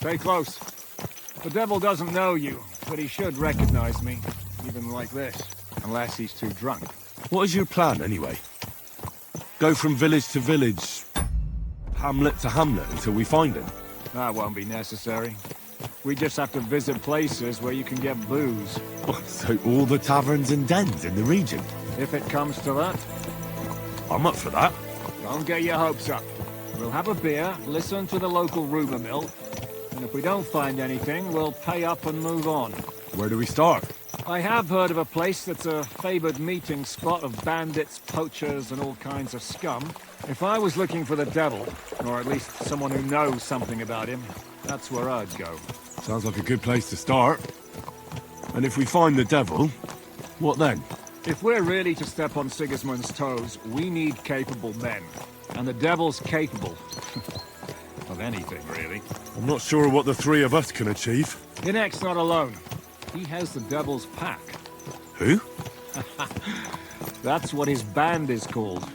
Stay close. The devil doesn't know you, but he should recognize me, even like this, unless he's too drunk. What is your plan, anyway? Go from village to village, hamlet to hamlet, until we find him? That won't be necessary. We just have to visit places where you can get booze. So all the taverns and dens in the region? If it comes to that. I'm up for that. Don't get your hopes up. We'll have a beer, listen to the local rumour mill, and if we don't find anything, we'll pay up and move on. Where do we start? I have heard of a place that's a favoured meeting spot of bandits, poachers, and all kinds of scum. If I was looking for the devil, or at least someone who knows something about him, that's where I'd go. Sounds like a good place to start. And if we find the devil, what then? If we're really to step on Sigismund's toes, we need capable men. And the devil's capable. Of anything, really. I'm not sure what the three of us can achieve. Inek's not alone. He has the devil's pack. Who? That's what his band is called.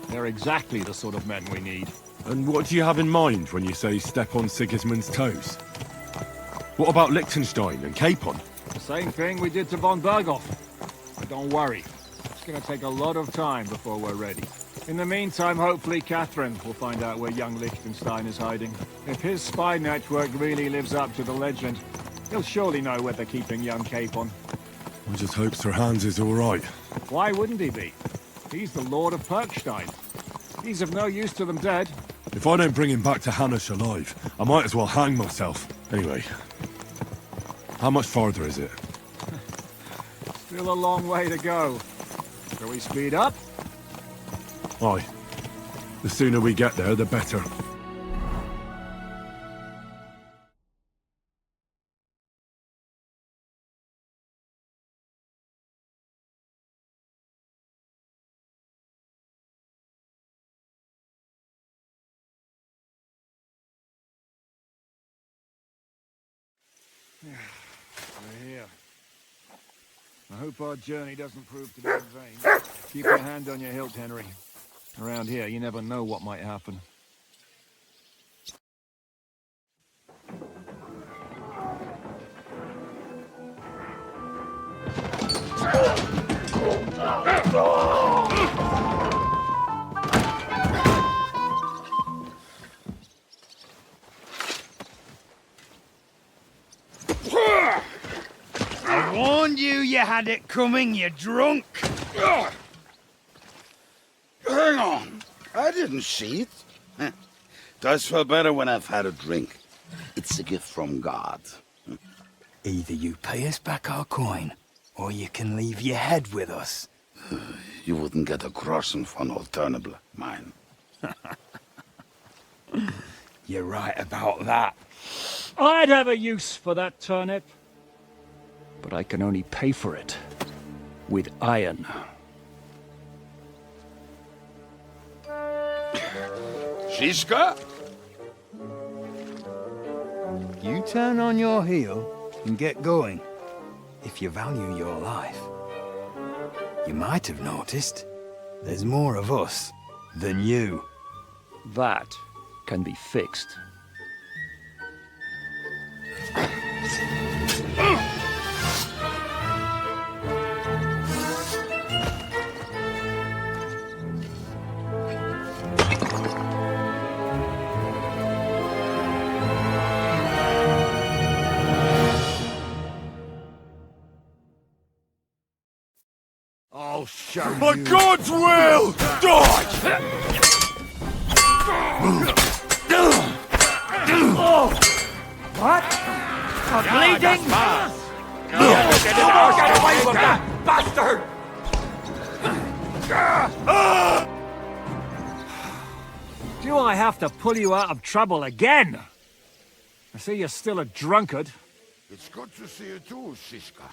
They're exactly the sort of men we need. And what do you have in mind when you say step on Sigismund's toes? What about Liechtenstein and Capon? The same thing we did to von Berghoff. But don't worry. It's gonna take a lot of time before we're ready. In the meantime, hopefully Catherine will find out where young Liechtenstein is hiding. If his spy network really lives up to the legend, he'll surely know where they're keeping young Capon. I just hope Sir Hans is all right. Why wouldn't he be? He's the Lord of Perkstein. He's of no use to them dead. If I don't bring him back to Hanush alive, I might as well hang myself. Anyway, how much farther is it? Still a long way to go. Shall we speed up? Aye. The sooner we get there, the better. We're here. I hope our journey doesn't prove to be in vain. Keep your hand on your hilt, Henry. Around here, you never know what might happen. I warned you you had it coming, you drunk! Hang on. I didn't see it. Does feel better when I've had a drink. It's a gift from God. Either you pay us back our coin, or you can leave your head with us. You wouldn't get a groschen von Alternable, mine. You're right about that. I'd have a use for that turnip. But I can only pay for it with iron. Shiska? You turn on your heel and get going, if you value your life. You might have noticed, there's more of us than you. That can be fixed. I'll show For God's will, die! What? I'm bleeding? Get away from that bastard! Do I have to pull you out of trouble again? I see you're still a drunkard. It's good to see you too, Shiska.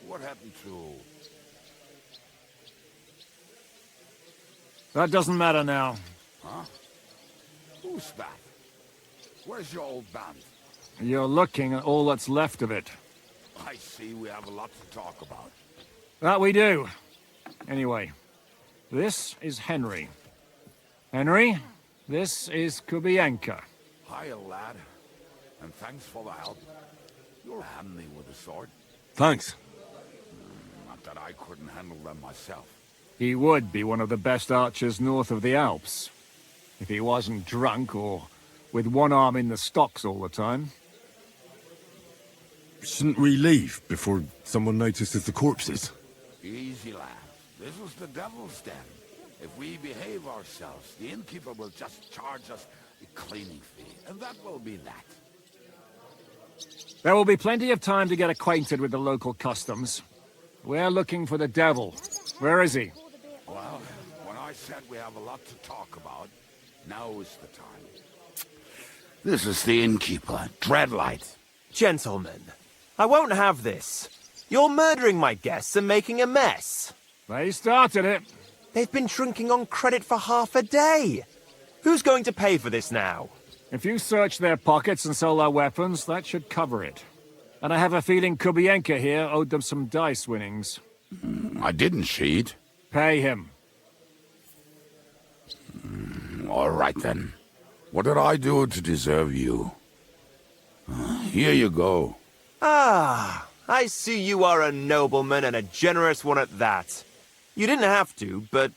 What happened to... That doesn't matter now. Huh? Who's that? Where's your old band? You're looking at all that's left of it. I see we have a lot to talk about. That we do. Anyway, this is Henry. Henry, this is Kubienka. Hiya, lad. And thanks for the help. You're handy with a sword. Thanks. Not that I couldn't handle them myself. He would be one of the best archers north of the Alps. If he wasn't drunk or with one arm in the stocks all the time. Shouldn't we leave before someone notices the corpses? Easy, lad. This was the devil's den. If we behave ourselves, the innkeeper will just charge us a cleaning fee, and that will be that. There will be plenty of time to get acquainted with the local customs. We're looking for the devil. Where is he? Well, when I said we have a lot to talk about, now is the time. This is the innkeeper, Dreadlight. Gentlemen, I won't have this. You're murdering my guests and making a mess. They started it. They've been drinking on credit for half a day. Who's going to pay for this now? If you search their pockets and sell their weapons, that should cover it. And I have a feeling Kubienka here owed them some dice winnings. I didn't cheat. Pay him. All right, then. What did I do to deserve you? Here you go. Ah, I see you are a nobleman and a generous one at that. You didn't have to, but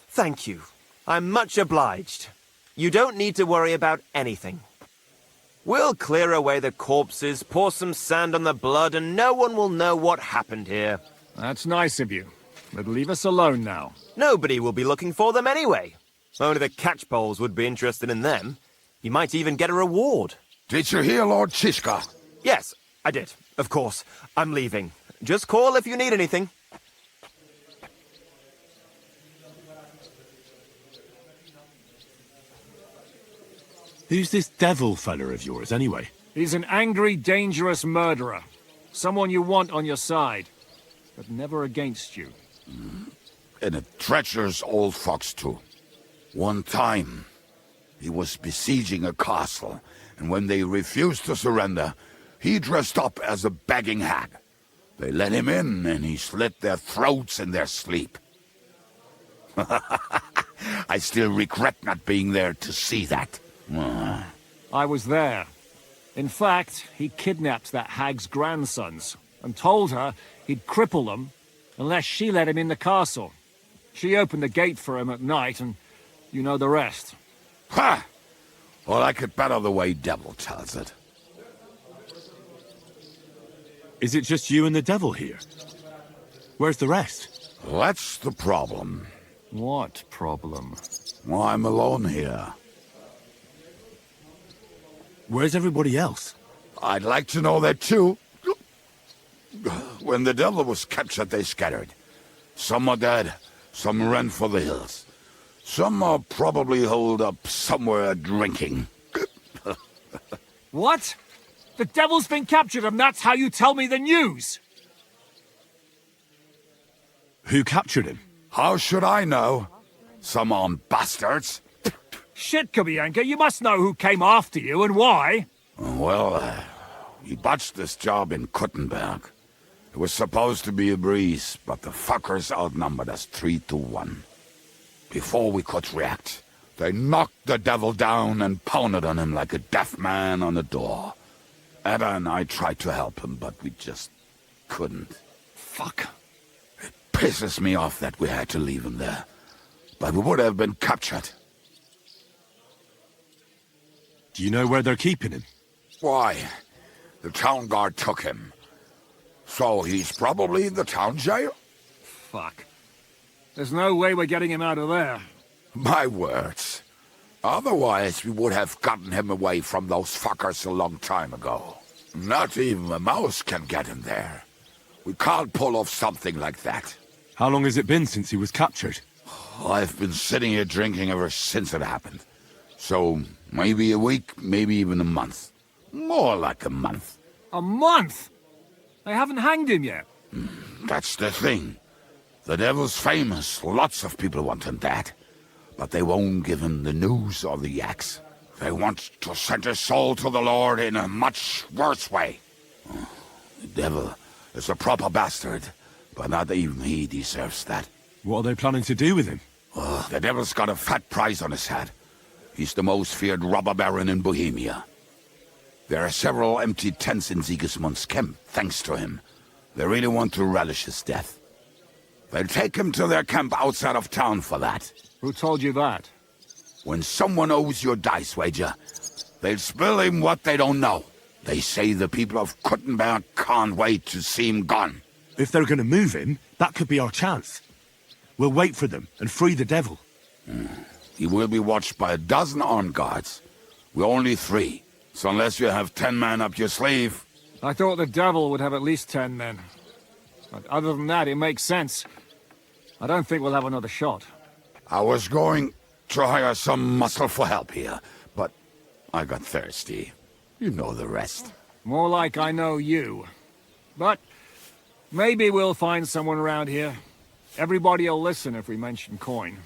thank you. I'm much obliged. You don't need to worry about anything. We'll clear away the corpses, pour some sand on the blood, and no one will know what happened here. That's nice of you. But leave us alone now. Nobody will be looking for them anyway. Only the catchpoles would be interested in them. You might even get a reward. Did you hear Lord Chishka? Yes, I did. Of course. I'm leaving. Just call if you need anything. Who's this devil fella of yours, anyway? He's an angry, dangerous murderer. Someone you want on your side, but never against you. And a treacherous old fox, too. One time, he was besieging a castle, and when they refused to surrender, he dressed up as a begging hag. They let him in, and he slit their throats in their sleep. I still regret not being there to see that. I was there. In fact, he kidnapped that hag's grandsons and told her he'd cripple them unless she let him in the castle. She opened the gate for him at night, and you know the rest. Ha! Well, I could better the way Devil tells it. Is it just you and the devil here? Where's the rest? That's the problem. What problem? Well, I'm alone here. Where's everybody else? I'd like to know that too. When the devil was captured, they scattered. Some are dead, some ran for the hills. Some are probably holed up somewhere drinking. What? The devil's been captured and that's how you tell me the news? Who captured him? How should I know? Some armed bastards. Shit, Kubienka, you must know who came after you and why. Well, we botched this job in Kuttenberg. It was supposed to be a breeze, but the fuckers outnumbered us 3-1. Before we could react, they knocked the devil down and pounded on him like a deaf man on a door. Ada and I tried to help him, but we just couldn't. Fuck. It pisses me off that we had to leave him there. But we would have been captured. Do you know where they're keeping him? Why? The town guard took him. So he's probably in the town jail? Fuck. There's no way we're getting him out of there. My words. Otherwise, we would have gotten him away from those fuckers a long time ago. Not even a mouse can get him there. We can't pull off something like that. How long has it been since he was captured? I've been sitting here drinking ever since it happened. So, maybe a week, maybe even a month. More like a month. A month? They haven't hanged him yet. That's the thing. The devil's famous. Lots of people want him dead. But they won't give him the news or the axe. They want to send his soul to the Lord in a much worse way. The devil is a proper bastard, but not even he deserves that. What are they planning to do with him? The devil's got a fat price on his head. He's the most feared robber baron in Bohemia. There are several empty tents in Sigismund's camp, thanks to him. They really want to relish his death. They'll take him to their camp outside of town for that. Who told you that? When someone owes your dice wager, they'll spill him what they don't know. They say the people of Kuttenberg can't wait to see him gone. If they're gonna move him, that could be our chance. We'll wait for them and free the devil. He will be watched by a dozen armed guards. We're only 3, so unless you have 10 men up your sleeve... I thought the devil would have at least 10 men. But other than that, it makes sense. I don't think we'll have another shot. I was going to hire some muscle for help here, but I got thirsty. You know the rest. More like I know you. But maybe we'll find someone around here. Everybody will listen if we mention coin.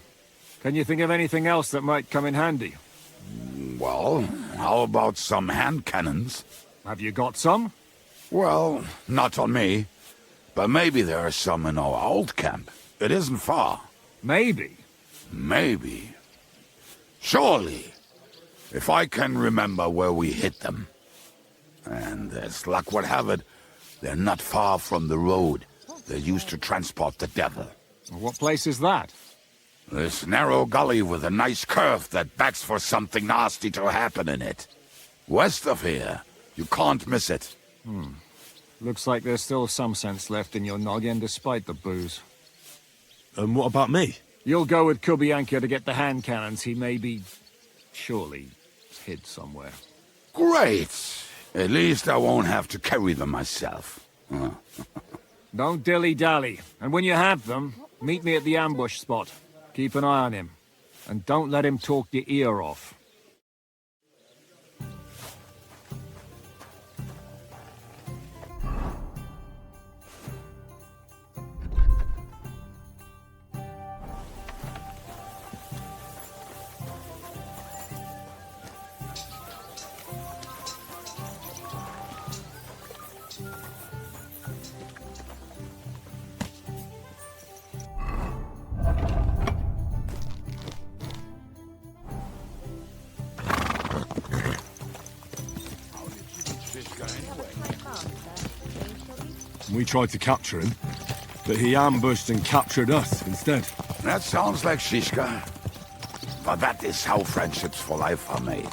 Can you think of anything else that might come in handy? Well, how about some hand cannons? Have you got some? Well, not on me. But maybe there are some in our old camp. It isn't far. Maybe. Maybe. Surely. If I can remember where we hit them. And as luck would have it, they're not far from the road they used to transport the devil. What place is that? This narrow gully with a nice curve that begs for something nasty to happen in it. West of here. You can't miss it. Looks like there's still some sense left in your noggin despite the booze. And what about me? You'll go with Kubianka to get the hand cannons he may be... surely hid somewhere. Great! At least I won't have to carry them myself. Don't dilly-dally. And when you have them, meet me at the ambush spot. Keep an eye on him. And don't let him talk your ear off. We tried to capture him, but he ambushed and captured us instead. That sounds like Shishka. But that is how friendships for life are made.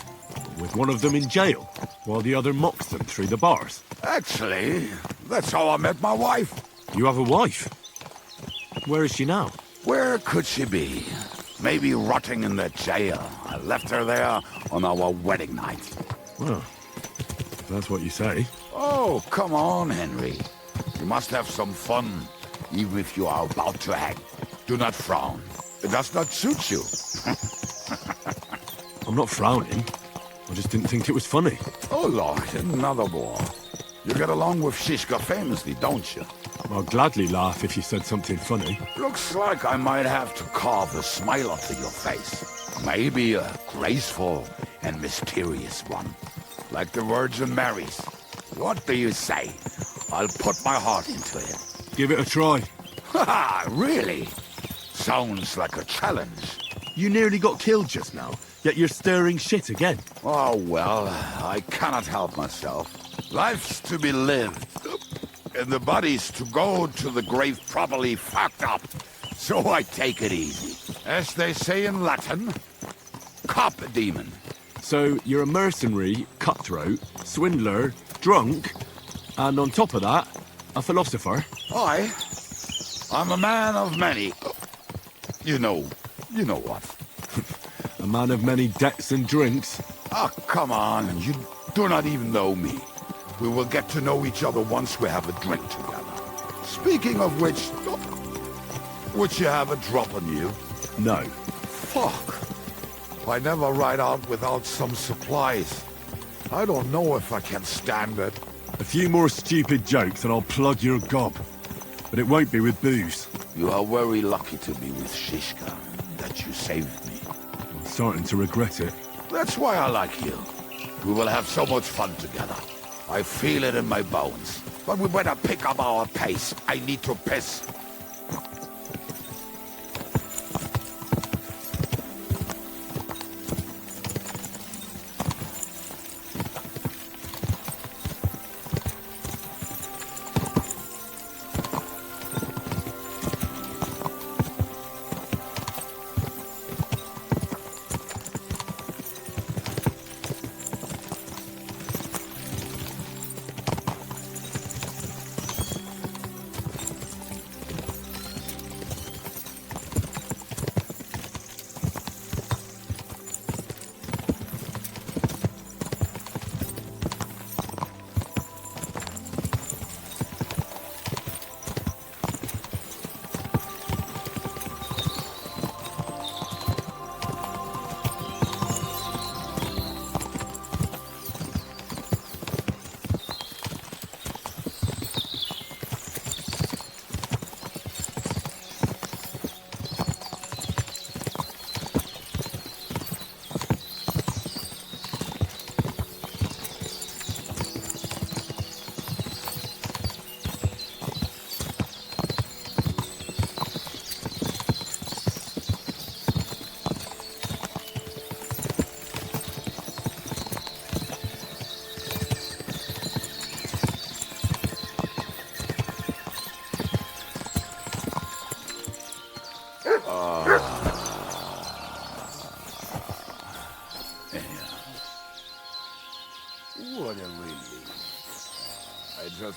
With one of them in jail, while the other mocks them through the bars. Actually, that's how I met my wife. You have a wife? Where is she now? Where could she be? Maybe rotting in the jail. I left her there on our wedding night. Well, if that's what you say. Oh, come on, Henry. You must have some fun, even if you are about to hang. Do not frown. It does not suit you. I'm not frowning. I just didn't think it was funny. Oh, Lord, another war. You get along with Shishka famously, don't you? I'd gladly laugh if you said something funny. Looks like I might have to carve a smile onto your face. Maybe a graceful and mysterious one. Like the Virgin Mary's. What do you say? I'll put my heart into it. Give it a try. Haha, really? Sounds like a challenge. You nearly got killed just now, yet you're stirring shit again. Oh, well, I cannot help myself. Life's to be lived, and the body's to go to the grave properly fucked up. So I take it easy. As they say in Latin, cop a demon. So you're a mercenary, cutthroat, swindler, drunk, and on top of that, a philosopher? I'm a man of many... You know what. A man of many debts and drinks? Ah, come on, you do not even know me. We will get to know each other once we have a drink together. Speaking of which, would you have a drop on you? No. Fuck. I never ride out without some supplies. I don't know if I can stand it. A few more stupid jokes and I'll plug your gob. But it won't be with booze. You are very lucky to be with Shishka, that you saved me. I'm starting to regret it. That's why I like you. We will have so much fun together. I feel it in my bones. But we better pick up our pace. I need to piss.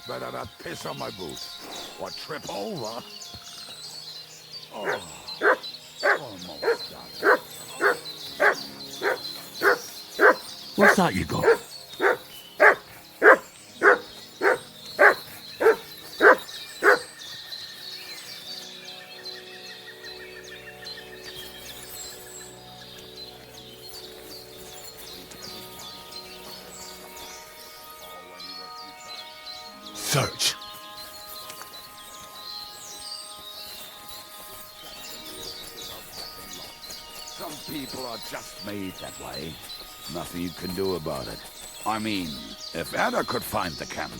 better not piss on my boots. Or trip over. Oh, almost done. What's that you got? Search. Some people are just made that way. Nothing you can do about it. I mean, if Ada could find the camp,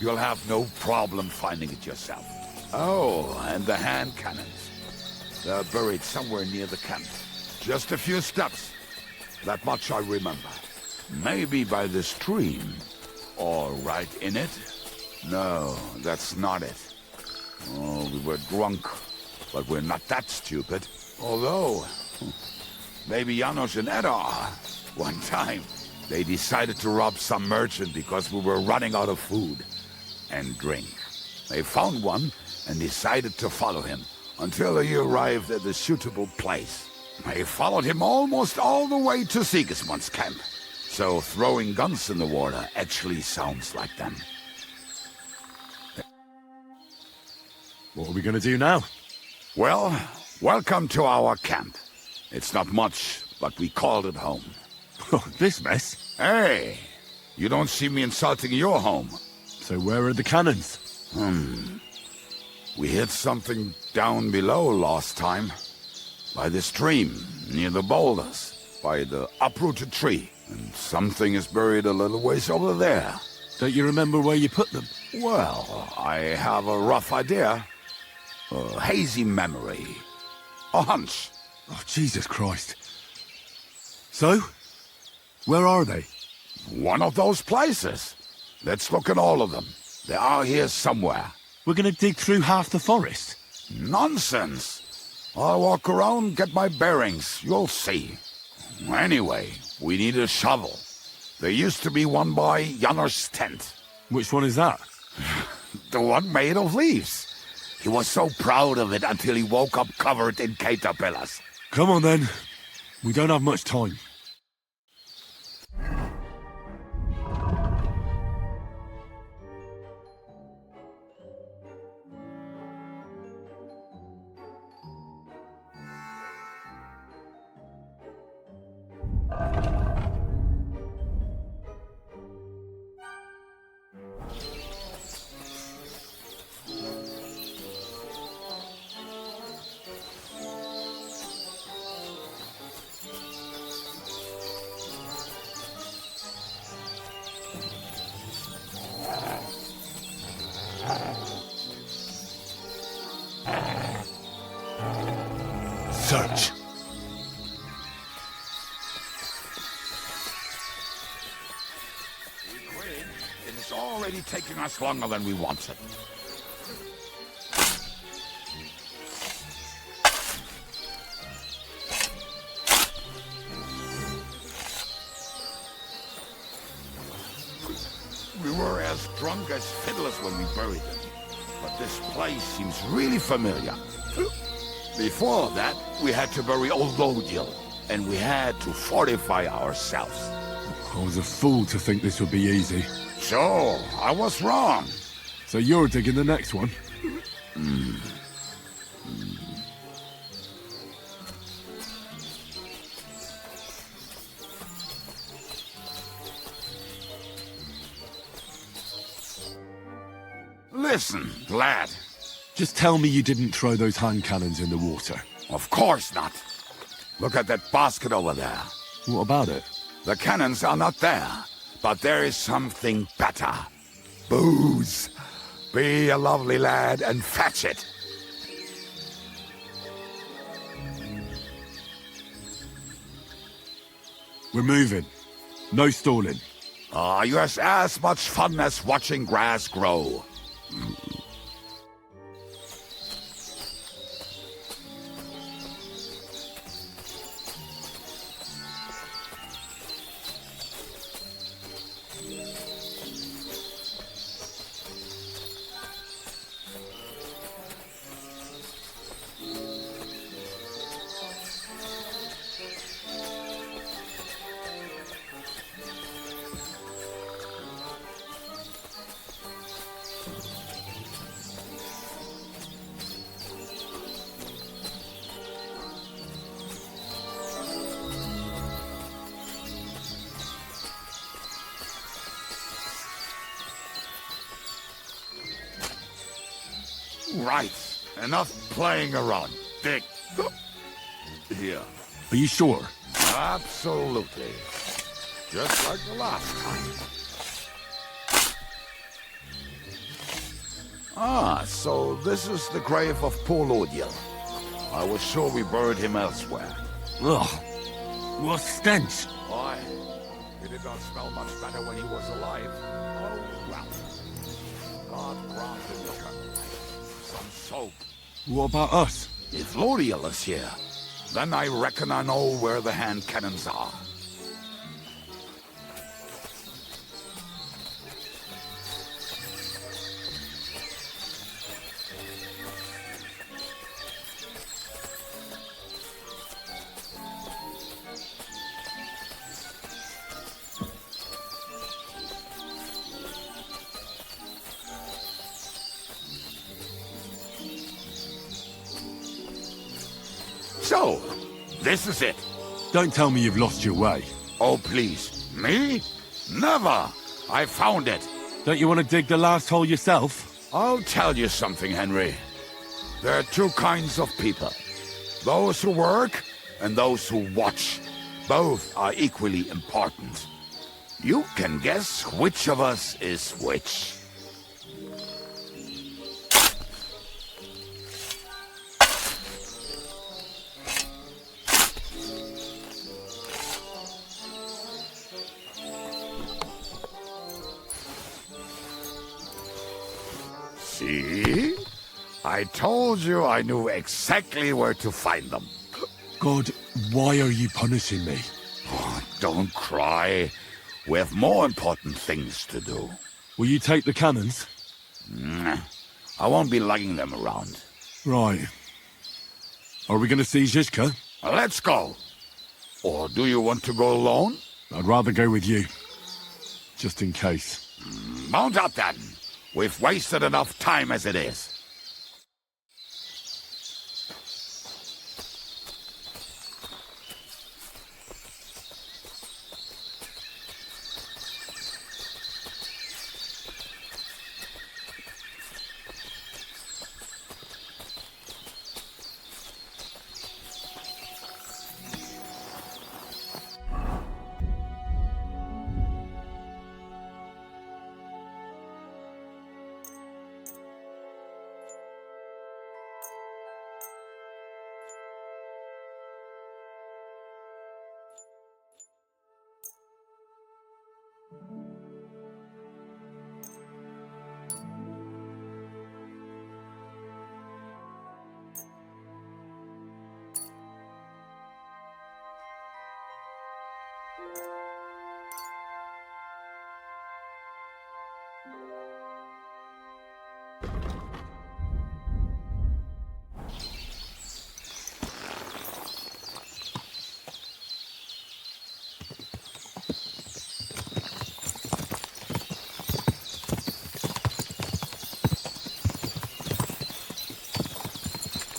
you'll have no problem finding it yourself. Oh, and the hand cannons. They're buried somewhere near the camp. Just a few steps. That much I remember. Maybe by the stream. Or right in it. No, that's not it. Oh, we were drunk. But we're not that stupid. Although, maybe Janos and Eda are. One time, they decided to rob some merchant because we were running out of food and drink. They found one and decided to follow him until he arrived at a suitable place. They followed him almost all the way to Sigismund's camp. So throwing guns in the water actually sounds like them. What are we gonna do now? Well, welcome to our camp. It's not much, but we called it home. This mess? Hey, you don't see me insulting your home. So where are the cannons? We hit something down below last time. By the stream, near the boulders, by the uprooted tree. And something is buried a little ways over there. Don't you remember where you put them? Well, I have a rough idea. A hazy memory. A hunch. Oh, Jesus Christ. So? Where are they? One of those places. Let's look at all of them. They are here somewhere. We're gonna dig through half the forest. Nonsense. I'll walk around, get my bearings. You'll see. Anyway, we need a shovel. There used to be one by Janos' tent. Which one is that? The one made of leaves. He was so proud of it until he woke up covered in caterpillars. Come on then. We don't have much time. Search. We quit. It is already taking us longer than we wanted. We were as drunk as fiddlers when we buried them. But this place seems really familiar. Before that, we had to bury old Lodil, and we had to fortify ourselves. I was a fool to think this would be easy. So, I was wrong. So you're digging the next one? Listen, lad. Just tell me you didn't throw those hand cannons in the water. Of course not. Look at that basket over there. What about it? The cannons are not there, but there is something better. Booze. Be a lovely lad and fetch it. We're moving. No stalling. You have as much fun as watching grass grow. right. Enough playing around, Dick. Here. Are you sure? Absolutely. Just like the last time. Ah, so this is the grave of poor Lodiel. I was sure we buried him elsewhere. Ugh. What stench. Why? He did not smell much better when he was alive. Oh, well. God granted him some soap. What about us? If Lodiel is here, then I reckon I know where the hand cannons are. So, this is it. Don't tell me you've lost your way. Oh, please. Me? Never! I found it. Don't you want to dig the last hole yourself? I'll tell you something, Henry. There are two kinds of people. Those who work and those who watch. Both are equally important. You can guess which of us is which. See? I told you I knew exactly where to find them. God, why are you punishing me? Oh, don't cry. We have more important things to do. Will you take the cannons? I won't be lugging them around. Right. Are we going to see Zizka? Let's go. Or do you want to go alone? I'd rather go with you. Just in case. Mount up then. We've wasted enough time as it is.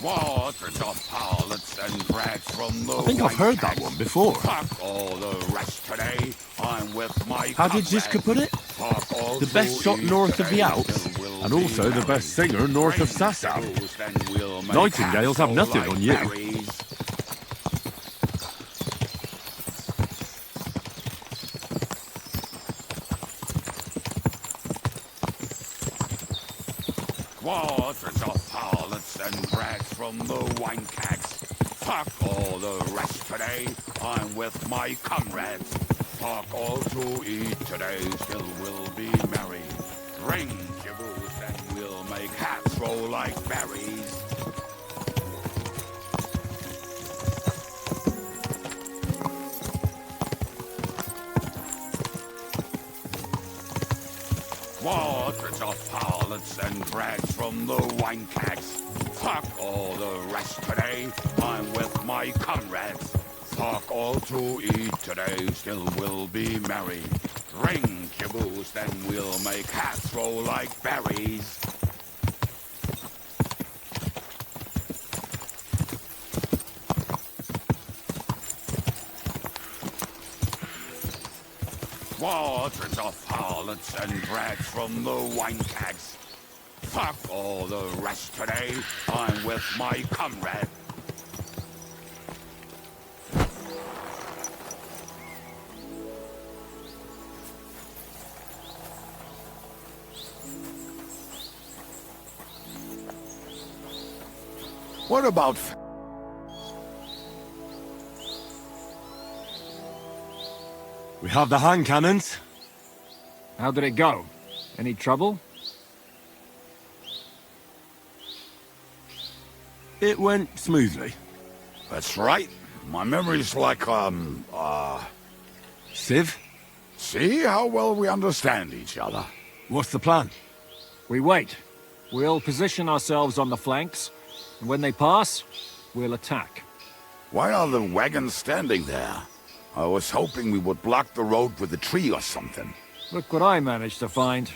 Waters of pallets and drags from the I think I've heard that one before. Fuck all the rest today. I'm with my How did Zizka put it? The best shot north of the Alps, and also the best singer north of Sasau. Nightingales have nothing on you. Waters of pallets and drags from the wine kegs. Fuck all the rest today. I'm with my comrades. Fuck all to eat today. Still we'll be merry. Drink your booze and we'll make hats roll like berries. Waters of pallets and drags from the wine kegs. Fuck all the rest today. I'm with my comrades. Fuck all to eat today. Still we'll be merry. Drink your booze, then we'll make hats roll like berries. Waters of pallets and drags from the wine kegs. Fuck all the rest today. I'm with my comrade. What about... We have the hand cannons. How did it go? Any trouble? It went smoothly. That's right. My memory's like, Civ, See how well we understand each other. what's the plan? We wait. We'll position ourselves on the flanks, and when they pass, we'll attack. Why are the wagons standing there? I was hoping we would block the road with a tree or something. Look what I managed to find.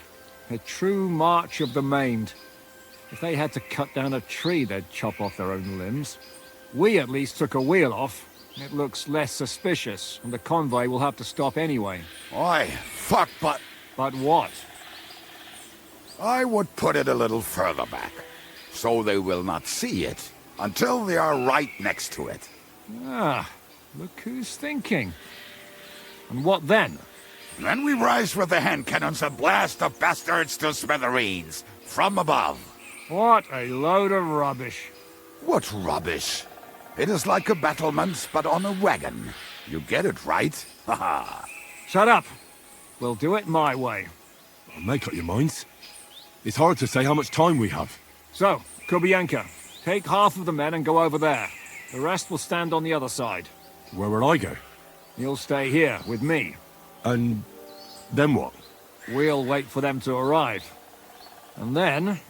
A true march of the maimed. If they had to cut down a tree, they'd chop off their own limbs. We at least took a wheel off. It looks less suspicious, and the convoy will have to stop anyway. Oi, fuck, but But what? I would put it a little further back, so they will not see it until they are right next to it. Ah, look who's thinking. And what then? Then we rise with the hand cannons and blast the bastards to smithereens from above. What a load of rubbish. What rubbish! It is like a battlement, but on a wagon. You get it, right? Haha. Shut up. We'll do it my way. Make up your minds. It's hard to say how much time we have. So, Kubienka, take half of the men and go over there. The rest will stand on the other side. Where will I go? You'll stay here with me. And then what? We'll wait for them to arrive. And then...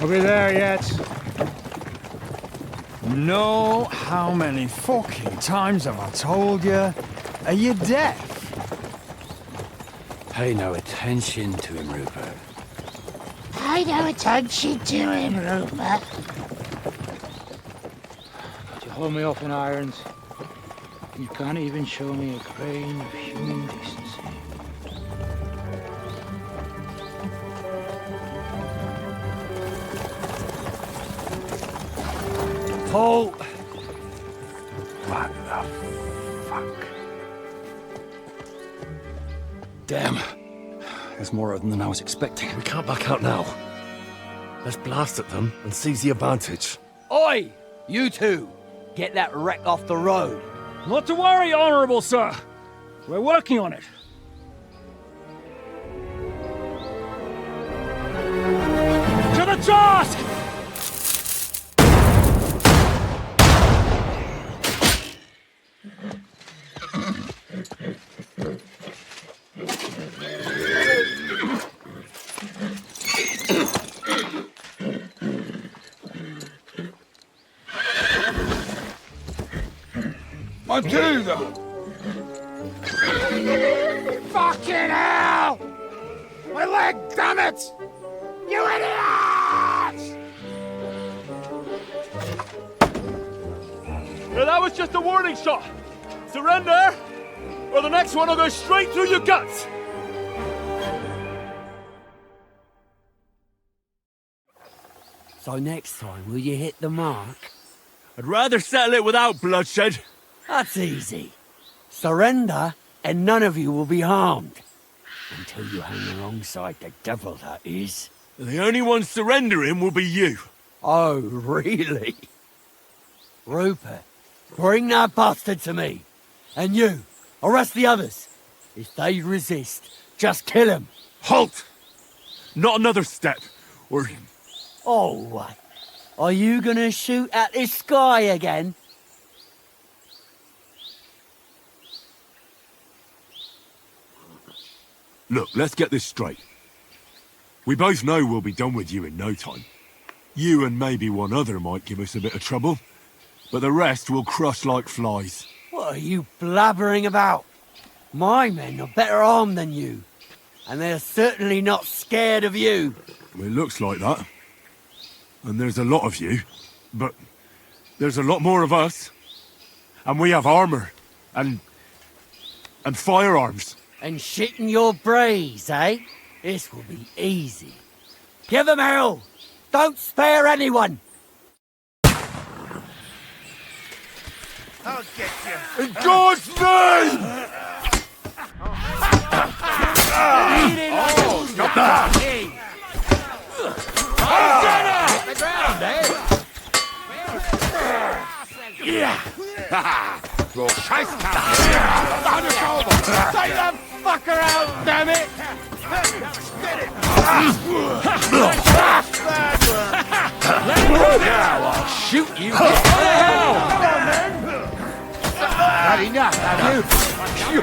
Are we there yet? No, how many fucking times have I told you? Are you deaf? Pay no attention to him, Rupert. Pay no attention to him, Rupert. Could you hold me up in irons? You can't even show me a grain of human decency. Paul! What the fuck? Damn. There's more of them than I was expecting. We can't back out now. Let's blast at them and seize the advantage. Oi! You two! Get that wreck off the road. Not to worry, Honorable Sir. We're working on it. To the task! Matilda! Fucking hell! My leg, damn it! You idiots! Now that was just a warning shot. Surrender, or the next one will go straight through your guts. So next time, will you hit the mark? I'd rather settle it without bloodshed. That's easy. Surrender, and none of you will be harmed. Until you hang alongside the devil, that is. The only one surrendering will be you. Oh, really? Rupert, bring that bastard to me. And you, arrest the others. If they resist, just kill them. Halt! Not another step, or... Oh, what? Are you gonna shoot at this sky again? Look, let's get this straight. We both know we'll be done with you in no time. You and maybe one other might give us a bit of trouble, but the rest will crush like flies. What are you blabbering about? My men are better armed than you. And they're certainly not scared of you. It looks like that. And there's a lot of you. But there's a lot more of us. And we have armor. And firearms. And shitting your braes, eh? This will be easy. Give them hell! Don't spare anyone! I'll get you. In God's name! Stop that! Hit the ground, eh? Yeah! Du Scheißkarte! Take that fucker out, damn it! Now I'll shoot you! Not enough, have you?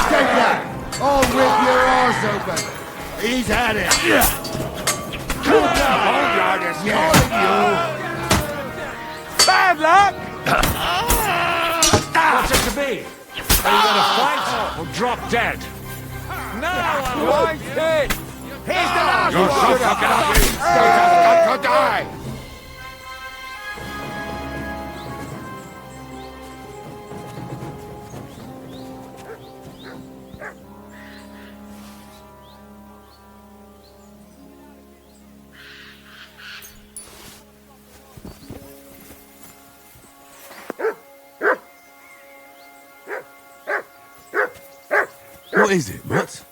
Take that! I'll rip your arse open! He's had it! Come on! Boneyard is calling you! Bad luck! What's it to be? Are you gonna fight or drop dead? No, I'm right dead! Here's the last You're so fucking ugly! You just got to die! What is it, Matt?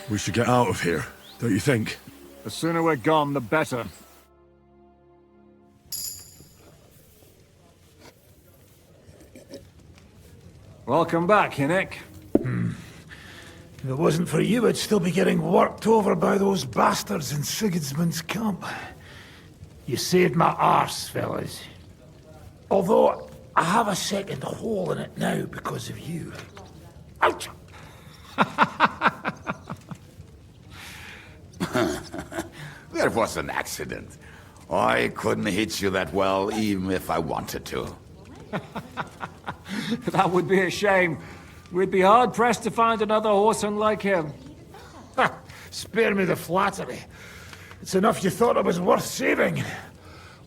We should get out of here, don't you think? The sooner we're gone, the better. Welcome back, Hinnick. If it wasn't for you, I'd still be getting worked over by those bastards in Sigismund's camp. You saved my arse, fellas. Although, I have a second hole in it now because of you. Ouch! That was an accident. I couldn't hit you that well, even if I wanted to. That would be a shame. We'd be hard-pressed to find another horseman like him. Ha! Spare me the flattery. It's enough you thought it was worth saving.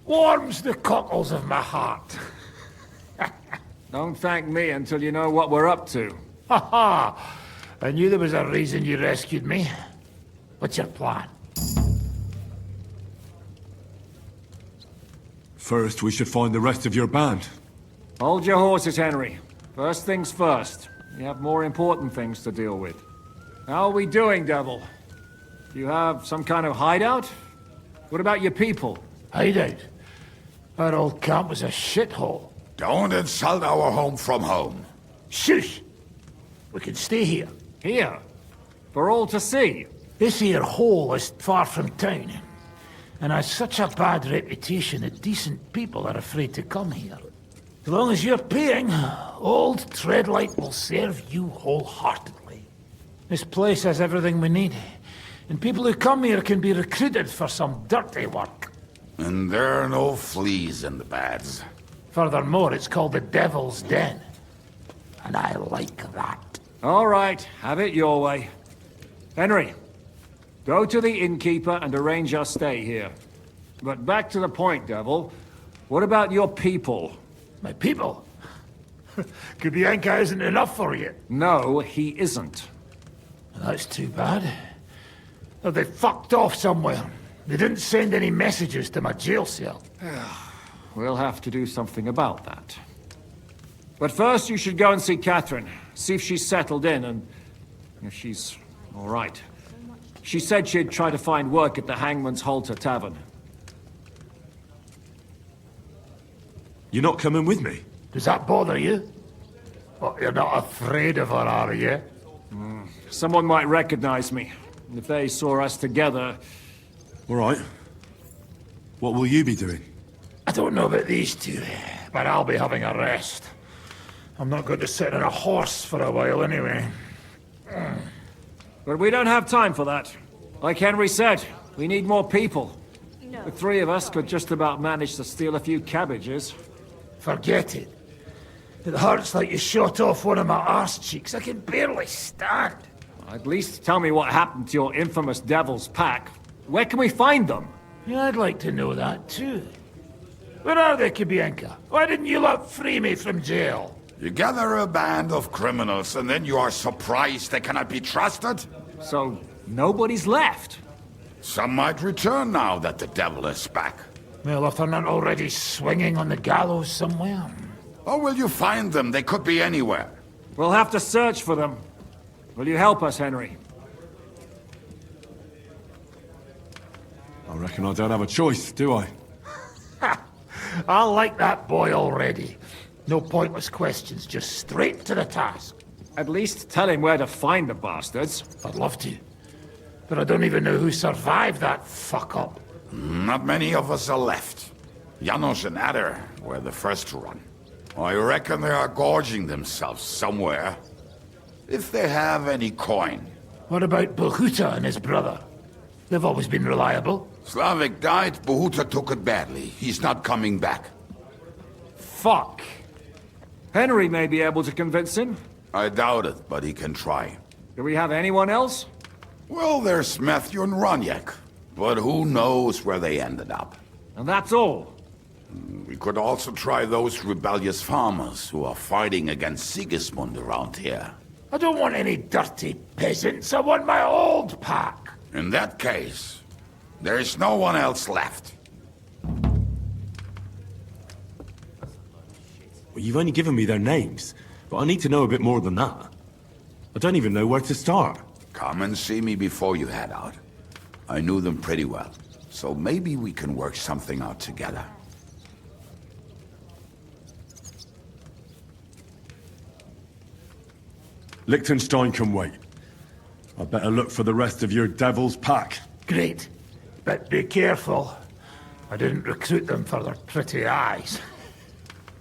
Warms the cockles of my heart. Don't thank me until you know what we're up to. Ha ha! I knew there was a reason you rescued me. What's your plan? First, we should find the rest of your band. Hold your horses, Henry. First things first. You have more important things to deal with. How are we doing, Devil? Do you have some kind of hideout? What about your people? Hideout? Our old camp was a shithole. Don't insult our home from home. Shush! We can stay here. Here? For all to see? This here hole is far from town, and has such a bad reputation that decent people are afraid to come here. As long as you're paying, old Treadlight will serve you wholeheartedly. This place has everything we need, and people who come here can be recruited for some dirty work. And there are no fleas in the beds. Furthermore, it's called the Devil's Den, and I like that. All right, have it your way. Henry, go to the innkeeper and arrange our stay here. But back to the point, Devil. What about your people? My people? Kubienka isn't enough for you. No, he isn't. That's too bad. Oh, they fucked off somewhere. They didn't send any messages to my jail cell. We'll have to do something about that. But first, you should go and see Catherine. See if she's settled in and if she's all right. She said she'd try to find work at the Hangman's Halter Tavern. You're not coming with me? Does that bother you? Well, you're not afraid of her, are you? Someone might recognize me. If they saw us together... All right. What will you be doing? I don't know about these two, but I'll be having a rest. I'm not going to sit on a horse for a while anyway. But we don't have time for that. Like Henry said, we need more people. The three of us could just about manage to steal a few cabbages. Forget it. It hurts like you shot off one of my arse cheeks. I can barely stand. At least tell me what happened to your infamous Devil's Pack. Where can we find them? Yeah, I'd like to know that too. Where are they, Kubienka? Why didn't you lot free me from jail? You gather a band of criminals and then you are surprised they cannot be trusted? So, nobody's left? Some might return now that the devil is back. Well, if they're not already swinging on the gallows somewhere. Or will you find them? They could be anywhere. We'll have to search for them. Will you help us, Henry? I reckon I don't have a choice, do I? I like that boy already. No pointless questions, just straight to the task. At least tell him where to find the bastards. I'd love to. But I don't even know who survived that fuck-up. Not many of us are left. Janos and Adder were the first to run. I reckon they are gorging themselves somewhere. If they have any coin. What about Bohuta and his brother? They've always been reliable. Slavik died, Bohuta took it badly. He's not coming back. Fuck. Henry may be able to convince him. I doubt it, but he can try. Do we have anyone else? Well, there's Matthew and Roniak. But who knows where they ended up. And that's all. We could also try those rebellious farmers who are fighting against Sigismund around here. I don't want any dirty peasants. I want my old pack. In that case, there is no one else left. Well, you've only given me their names, but I need to know a bit more than that. I don't even know where to start. Come and see me before you head out. I knew them pretty well, so maybe we can work something out together. Liechtenstein can wait. I better look for the rest of your Devil's Pack. Great. But be careful. I didn't recruit them for their pretty eyes.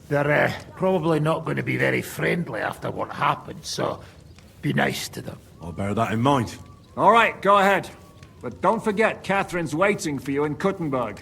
They're probably not going to be very friendly after what happened, so be nice to them. I'll bear that in mind. All right, go ahead. But don't forget, Catherine's waiting for you in Kuttenberg.